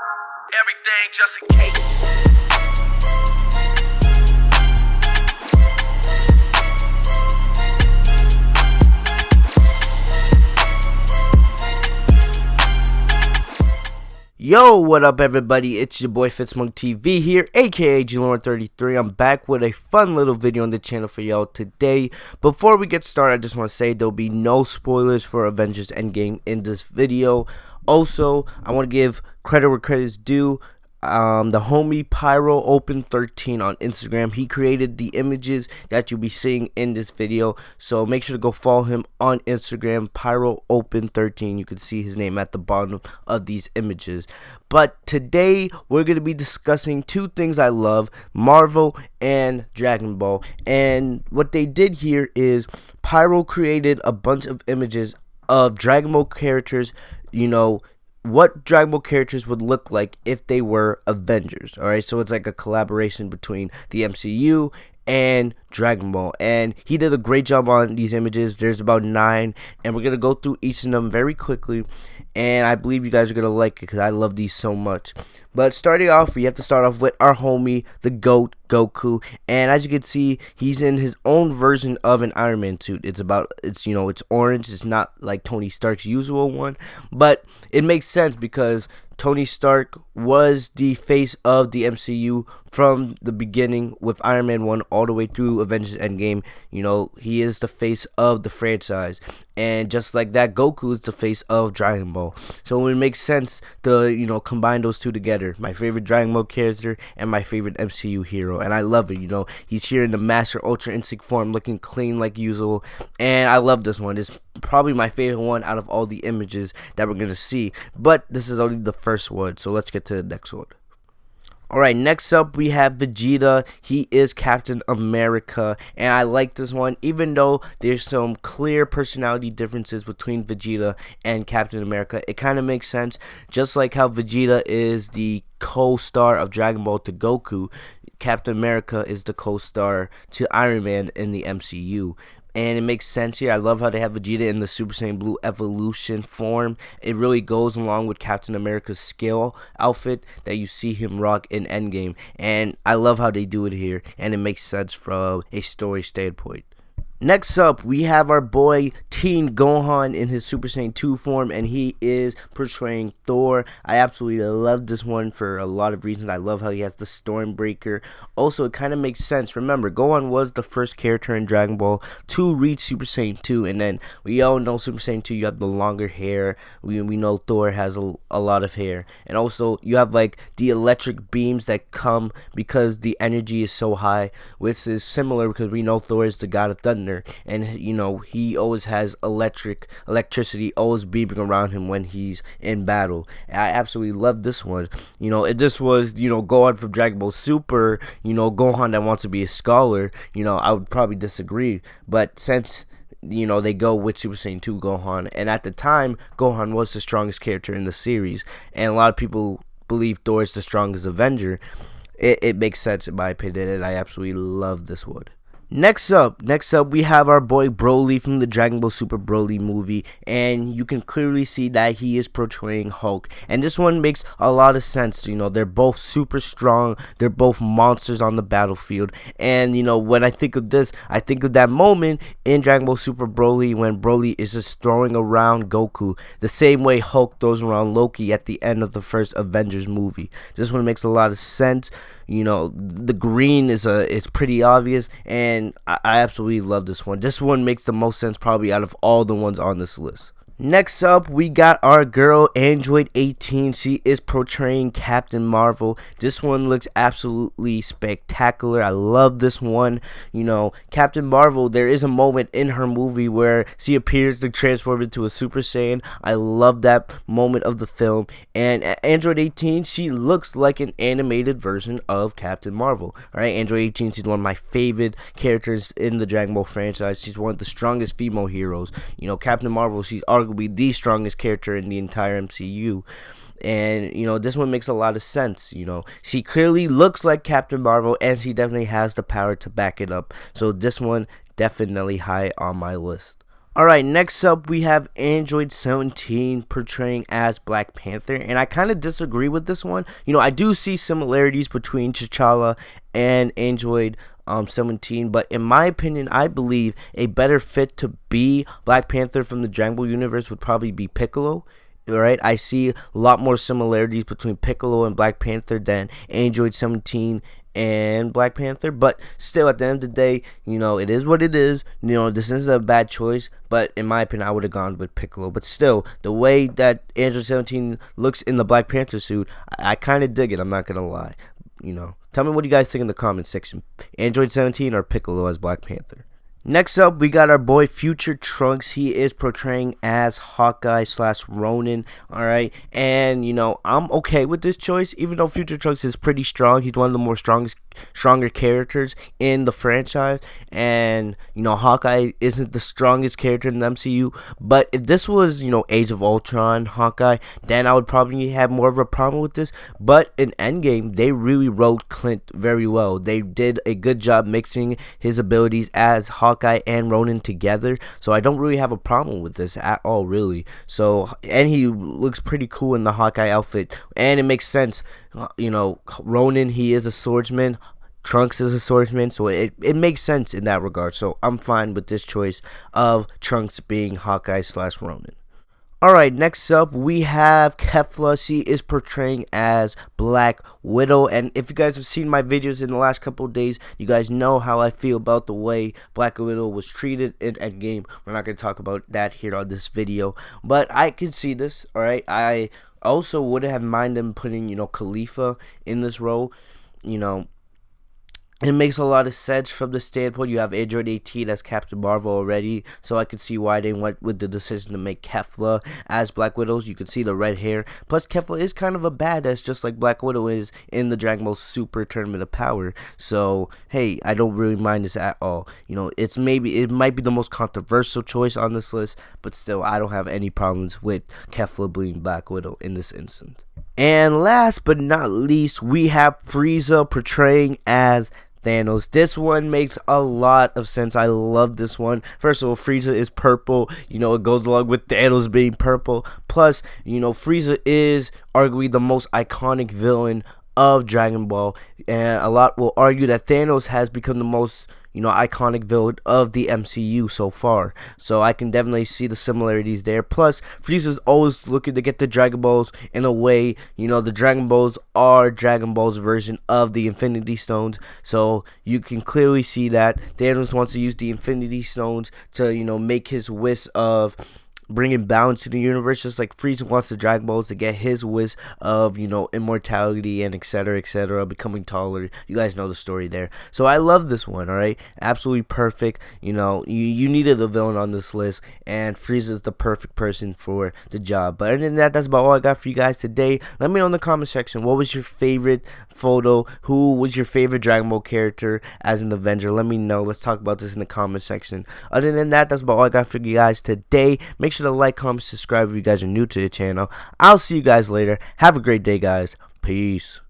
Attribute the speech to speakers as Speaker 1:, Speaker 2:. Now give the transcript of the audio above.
Speaker 1: Everything just in case.
Speaker 2: Yo, what up everybody, it's your boy Fitzmonk TV here, aka GLorn33. I'm back with a fun little video on the channel for y'all today. Before we get started, I just want to say there'll be no spoilers for Avengers Endgame in this video. Also, I want to give credit where credit's due. The homie Pyro Open 13 on Instagram, he created the images that you'll be seeing in this video, so make sure to go follow him on Instagram, Pyro Open 13. You can see his name at the bottom of these images. But today we're going to be discussing two things I love: Marvel and Dragon Ball. And what they did here is Pyro created a bunch of images of Dragon Ball characters, what Dragon Ball characters would look like if they were Avengers. Alright, so it's like a collaboration between the MCU and Dragon Ball, and he did a great job on these images. There's about 9, and we're gonna go through each of them very quickly, and I believe you guys are gonna like it because I love these so much. But starting off, we have to start off with our homie, the GOAT, Goku, and as you can see, he's in his own version of an Iron Man suit. It's orange. It's not like Tony Stark's usual one, but it makes sense because Tony Stark was the face of the MCU from the beginning with Iron Man 1 all the way through Avengers Endgame. He is the face of the franchise, and just like that, Goku is the face of Dragon Ball. So it makes sense to combine those two together. My favorite Dragon Ball character and my favorite MCU hero, and I love it. He's here in the Master Ultra Instinct form, looking clean like usual, and I love this one. It's probably my favorite one out of all the images that we're gonna see, but this is only the first one, so let's get to the next one. Alright, next up we have Vegeta. He is Captain America, and I like this one even though there's some clear personality differences between Vegeta and Captain America. It kind of makes sense, just like how Vegeta is the co-star of Dragon Ball to Goku, Captain America is the co-star to Iron Man in the MCU. And it makes sense here. I love how they have Vegeta in the Super Saiyan Blue evolution form. It really goes along with Captain America's scale outfit that you see him rock in Endgame. And I love how they do it here, and it makes sense from a story standpoint. Next up, we have our boy Teen Gohan in his Super Saiyan 2 form, and he is portraying Thor. I absolutely love this one for a lot of reasons. I love how he has the Stormbreaker. Also, it kind of makes sense. Remember, Gohan was the first character in Dragon Ball to reach Super Saiyan 2, and then we all know Super Saiyan 2, you have the longer hair. We know Thor has a lot of hair. And also, you have like the electric beams that come because the energy is so high, which is similar because we know Thor is the god of thunder. And he always has electricity always beaming around him when he's in battle. And I absolutely love this one. If this was Gohan from Dragon Ball Super, Gohan that wants to be a scholar, I would probably disagree. But since they go with Super Saiyan 2 Gohan, and at the time Gohan was the strongest character in the series, and a lot of people believe Thor is the strongest Avenger, it makes sense in my opinion, and I absolutely love this one. Next up, we have our boy Broly from the Dragon Ball Super Broly movie, and you can clearly see that he is portraying Hulk. And this one makes a lot of sense. They're both super strong. They're both monsters on the battlefield. And when I think of this, I think of that moment in Dragon Ball Super Broly when Broly is just throwing around Goku, the same way Hulk throws around Loki at the end of the first Avengers movie. This one makes a lot of sense. The green it's pretty obvious, and I absolutely love this one. This one makes the most sense probably out of all the ones on this list. Next up, we got our girl Android 18. She is portraying Captain Marvel. This one looks absolutely spectacular. I love this one. Captain Marvel, there is a moment in her movie where she appears to transform into a Super Saiyan. I love that moment of the film. And Android 18, she looks like an animated version of Captain Marvel. Alright, Android 18, she's one of my favorite characters in the Dragon Ball franchise. She's one of the strongest female heroes. Captain Marvel, she's arguably the strongest character in the entire MCU. And this one makes a lot of sense. She clearly looks like Captain Marvel, and she definitely has the power to back it up. So this one definitely high on my list. Alright, next up we have Android 17 portraying as Black Panther, and I kind of disagree with this one. I do see similarities between T'Challa and Android 17, but in my opinion, I believe a better fit to be Black Panther from the Dragon Ball universe would probably be Piccolo. Right, I see a lot more similarities between Piccolo and Black Panther than Android 17 and Black Panther, but still, at the end of the day, it is what it is. This isn't a bad choice, but in my opinion, I would have gone with Piccolo. But still, the way that Android 17 looks in the Black Panther suit, I kind of dig it. I'm not gonna lie. Tell me what you guys think in the comments section. Android 17 or Piccolo as Black Panther? Next up, we got our boy Future Trunks. He is portraying as Hawkeye / Ronin. Alright, and I'm okay with this choice, even though Future Trunks is pretty strong. He's one of the more stronger characters in the franchise, and Hawkeye isn't the strongest character in the MCU. But if this was Age of Ultron Hawkeye, then I would probably have more of a problem with this. But in Endgame, they really wrote Clint very well. They did a good job mixing his abilities as Hawkeye and Ronin together, so I don't really have a problem with this at all, really. So, and he looks pretty cool in the Hawkeye outfit, and it makes sense. Ronin, he is a swordsman. Trunks is a swordsman, so it makes sense in that regard. So I'm fine with this choice of Trunks being Hawkeye / Ronin. Alright, next up we have Kevlar. She is portraying as Black Widow, and if you guys have seen my videos in the last couple of days, you guys know how I feel about the way Black Widow was treated in Endgame. We're not going to talk about that here on this video, but I can see this. Alright, I also wouldn't have minded them putting Khalifa in this role. It makes a lot of sense from the standpoint you have Android 18 as Captain Marvel already, so I could see why they went with the decision to make Kevlar as Black Widow. You can see the red hair. Plus, Kevlar is kind of a badass, just like Black Widow is in the Dragon Ball Super Tournament of Power. So, hey, I don't really mind this at all. It might be the most controversial choice on this list, but still, I don't have any problems with Kevlar being Black Widow in this instance. And last but not least, we have Frieza portraying as Thanos. This one makes a lot of sense. I love this one. First of all, Frieza is purple. It goes along with Thanos being purple. Plus, Frieza is arguably the most iconic villain of Dragon Ball, and a lot will argue that Thanos has become the most iconic villain of the MCU so far. So I can definitely see the similarities there. Plus, Frieza's always looking to get the Dragon Balls in a way. The Dragon Balls are Dragon Ball's version of the Infinity Stones. So you can clearly see that Thanos wants to use the Infinity Stones to, make his wish of bringing balance to the universe, just like Frieza wants the Dragon Balls to get his wish of, immortality and etc., becoming taller. You guys know the story there. So I love this one, alright? Absolutely perfect. You needed a villain on this list, and Frieza is the perfect person for the job. But other than that, that's about all I got for you guys today. Let me know in the comment section, what was your favorite photo? Who was your favorite Dragon Ball character as an Avenger? Let me know. Let's talk about this in the comment section. Other than that, that's about all I got for you guys today. Make sure to like, comment, subscribe if you guys are new to the channel. I'll see you guys later. Have a great day, guys. Peace.